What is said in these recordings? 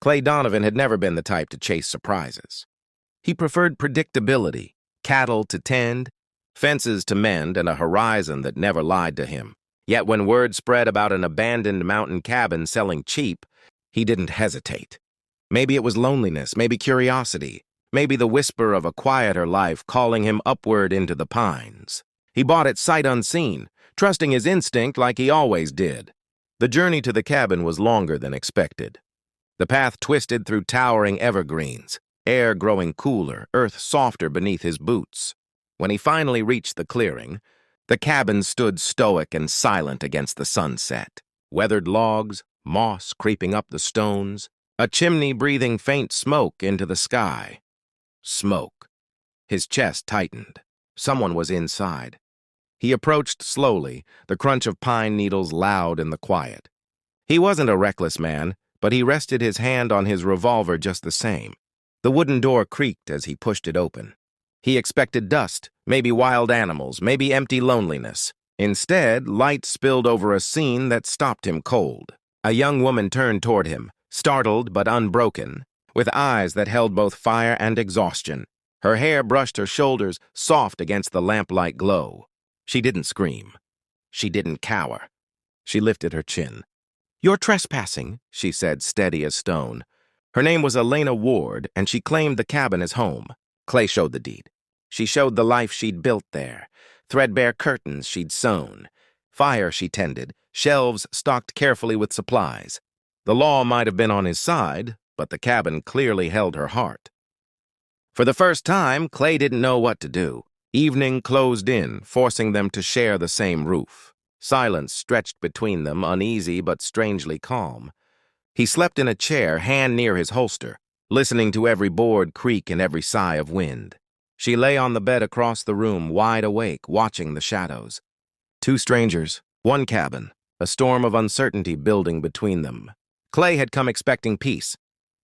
Donovan had never been the type to chase surprises. He preferred predictability, cattle to tend, fences to mend, and a horizon that never lied to him. Yet when word spread about an abandoned mountain cabin selling cheap, he didn't hesitate. Maybe it was loneliness, maybe curiosity, maybe the whisper of a quieter life calling him upward into the pines. He bought it sight unseen, trusting his instinct like he always did. The journey to the cabin was longer than expected. The path twisted through towering evergreens, air growing cooler, earth softer beneath his boots. When he finally reached the clearing, the cabin stood stoic and silent against the sunset. Weathered logs, moss creeping up the stones, a chimney breathing faint smoke into the sky. Smoke. His chest tightened. Someone was inside. He approached slowly, the crunch of pine needles loud in the quiet. He wasn't a reckless man, but he rested his hand on his revolver just the same. The wooden door creaked as he pushed it open. He expected dust, maybe wild animals, maybe empty loneliness. Instead, light spilled over a scene that stopped him cold. A young woman turned toward him, startled but unbroken, with eyes that held both fire and exhaustion. Her hair brushed her shoulders, soft against the lamplight glow. She didn't scream. She didn't cower. She lifted her chin. "You're trespassing," she said, steady as stone. Her name was Elena Ward, and she claimed the cabin as home. Clay showed the deed. She showed the life she'd built there, threadbare curtains she'd sewn, fire she tended, shelves stocked carefully with supplies. The law might have been on his side, but the cabin clearly held her heart. For the first time, Clay didn't know what to do. Evening closed in, forcing them to share the same roof. Silence stretched between them, uneasy but strangely calm. He slept in a chair, hand near his holster, listening to every board creak and every sigh of wind. She lay on the bed across the room, wide awake, watching the shadows. Two strangers, one cabin, a storm of uncertainty building between them. Clay had come expecting peace.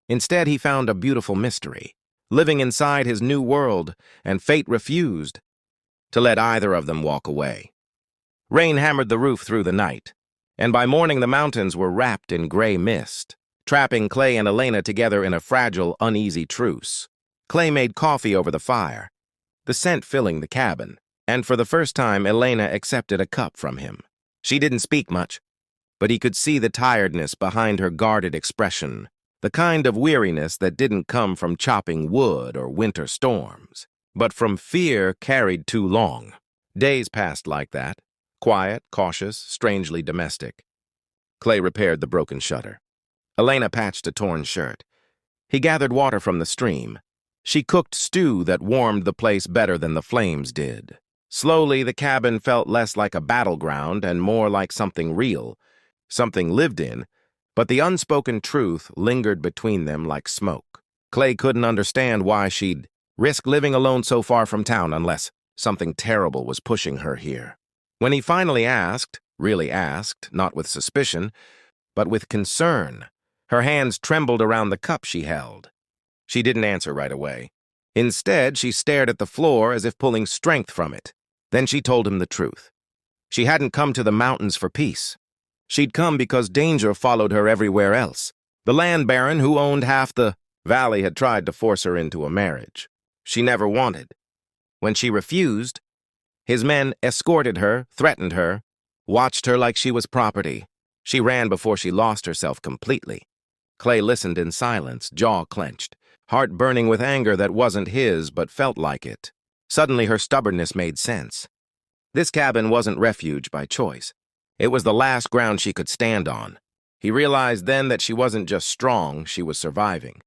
Instead, he found a beautiful mystery, living inside his new world, and fate refused to let either of them walk away. Rain hammered the roof through the night, and by morning the mountains were wrapped in gray mist, trapping Clay and Elena together in a fragile, uneasy truce. Clay made coffee over the fire, the scent filling the cabin, and for the first time Elena accepted a cup from him. She didn't speak much, but he could see the tiredness behind her guarded expression, the kind of weariness that didn't come from chopping wood or winter storms, but from fear carried too long. Days passed like that, quiet, cautious, strangely domestic. Clay repaired the broken shutter. Elena patched a torn shirt. He gathered water from the stream. She cooked stew that warmed the place better than the flames did. Slowly, the cabin felt less like a battleground and more like something real, something lived in, but the unspoken truth lingered between them like smoke. Clay couldn't understand why she'd risk living alone so far from town unless something terrible was pushing her here. When he finally asked, really asked, not with suspicion, but with concern, her hands trembled around the cup she held. She didn't answer right away. Instead, she stared at the floor as if pulling strength from it. Then she told him the truth. She hadn't come to the mountains for peace. She'd come because danger followed her everywhere else. The land baron who owned half the valley had tried to force her into a marriage she never wanted. When she refused, his men escorted her, threatened her, watched her like she was property. She ran before she lost herself completely. Clay listened in silence, jaw clenched, heart burning with anger that wasn't his but felt like it. Suddenly her stubbornness made sense. This cabin wasn't refuge by choice. It was the last ground she could stand on. He realized then that she wasn't just strong, she was surviving.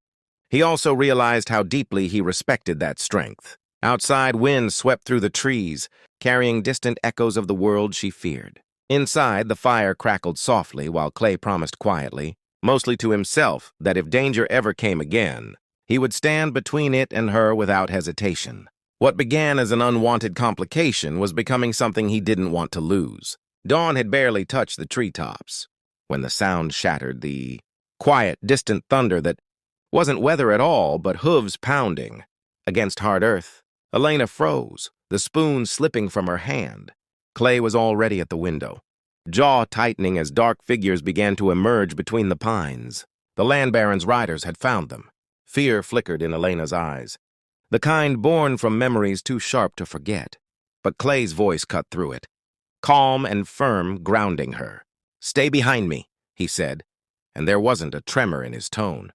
He also realized how deeply he respected that strength. Outside, wind swept through the trees, carrying distant echoes of the world she feared. Inside, the fire crackled softly while Clay promised quietly, mostly to himself, that if danger ever came again, he would stand between it and her without hesitation. What began as an unwanted complication was becoming something he didn't want to lose. Dawn had barely touched the treetops when the sound shattered, the quiet, distant thunder that wasn't weather at all but hooves pounding against hard earth. Elena froze, the spoon slipping from her hand. Clay was already at the window, jaw tightening as dark figures began to emerge between the pines. The land baron's riders had found them. Fear flickered in Elena's eyes, the kind born from memories too sharp to forget. But Clay's voice cut through it, calm and firm, grounding her. "Stay behind me," he said, and there wasn't a tremor in his tone.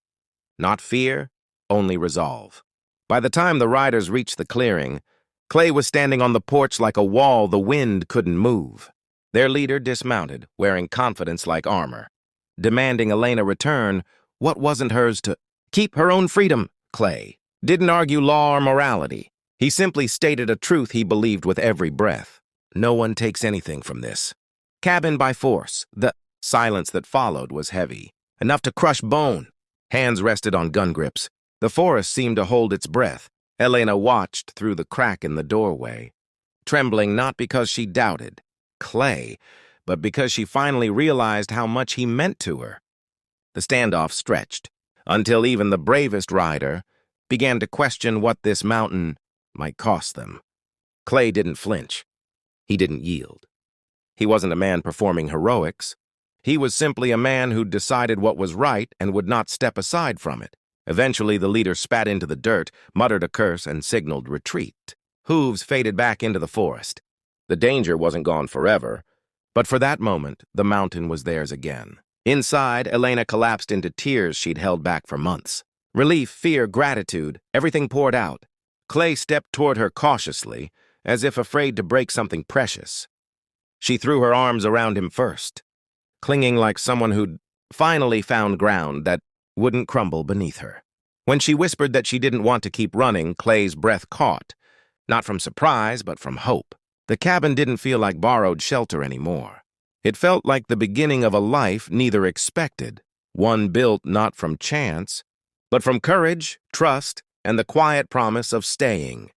Not fear, only resolve. By the time the riders reached the clearing, Clay was standing on the porch like a wall the wind couldn't move. Their leader dismounted, wearing confidence like armor, demanding Elena return what wasn't hers to keep her own freedom. Clay didn't argue law or morality. He simply stated a truth he believed with every breath. No one takes anything from this. Cabin by force. The silence that followed was heavy, enough to crush bone. Hands rested on gun grips. The forest seemed to hold its breath. Elena watched through the crack in the doorway, trembling not because she doubted Clay, but because she finally realized how much he meant to her. The standoff stretched, until even the bravest rider began to question what this mountain might cost them. Clay didn't flinch. He didn't yield. He wasn't a man performing heroics. He was simply a man who'd decided what was right and would not step aside from it. Eventually, the leader spat into the dirt, muttered a curse, and signaled retreat. Hooves faded back into the forest. The danger wasn't gone forever, but for that moment, the mountain was theirs again. Inside, Elena collapsed into tears she'd held back for months. Relief, fear, gratitude, everything poured out. Clay stepped toward her cautiously, as if afraid to break something precious. She threw her arms around him first, clinging like someone who'd finally found ground that wouldn't crumble beneath her. When she whispered that she didn't want to keep running, Clay's breath caught, not from surprise, but from hope. The cabin didn't feel like borrowed shelter anymore. It felt like the beginning of a life neither expected, one built not from chance, but from courage, trust, and the quiet promise of staying.